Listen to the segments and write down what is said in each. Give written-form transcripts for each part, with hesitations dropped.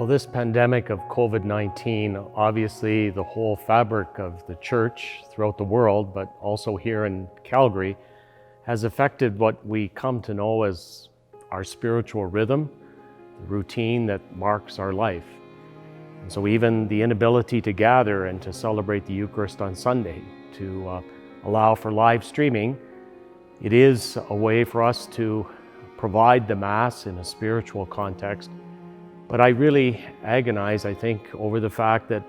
Well, this pandemic of COVID-19, obviously the whole fabric of the church throughout the world, but also here in Calgary, has affected what we come to know as our spiritual rhythm, the routine that marks our life. And so even the inability to gather and to celebrate the Eucharist on Sunday, to allow for live streaming, it is a way for us to provide the Mass in a spiritual context. But I really agonize, I think, over the fact that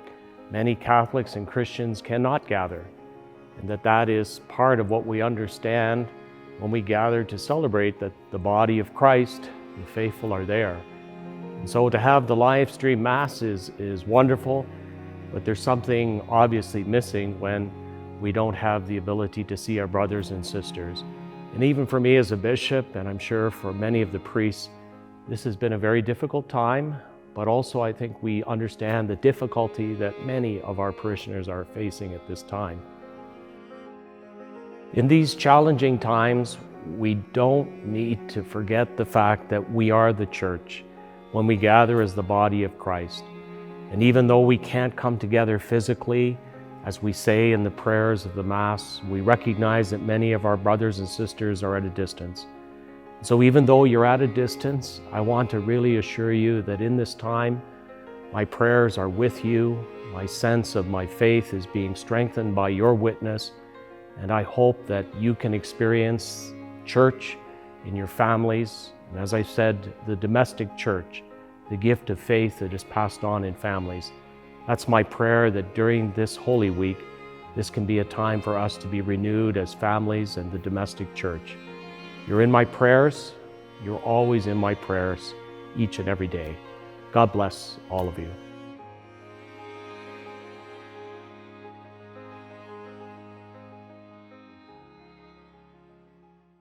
many Catholics and Christians cannot gather, and that is part of what we understand when we gather to celebrate that the body of Christ, the faithful, are there. And so to have the live stream Mass is wonderful, but there's something obviously missing when we don't have the ability to see our brothers and sisters. And even for me as a bishop, and I'm sure for many of the priests, this has been a very difficult time, but also I think we understand the difficulty that many of our parishioners are facing at this time. In these challenging times, we don't need to forget the fact that we are the church when we gather as the body of Christ. And even though we can't come together physically, as we say in the prayers of the Mass, we recognize that many of our brothers and sisters are at a distance. So even though you're at a distance, I want to really assure you that in this time, my prayers are with you. My sense of my faith is being strengthened by your witness. And I hope that you can experience church in your families. And as I said, the domestic church, the gift of faith that is passed on in families. That's my prayer, that during this Holy Week, this can be a time for us to be renewed as families and the domestic church. You're in my prayers. You're always in my prayers, each and every day. God bless all of you.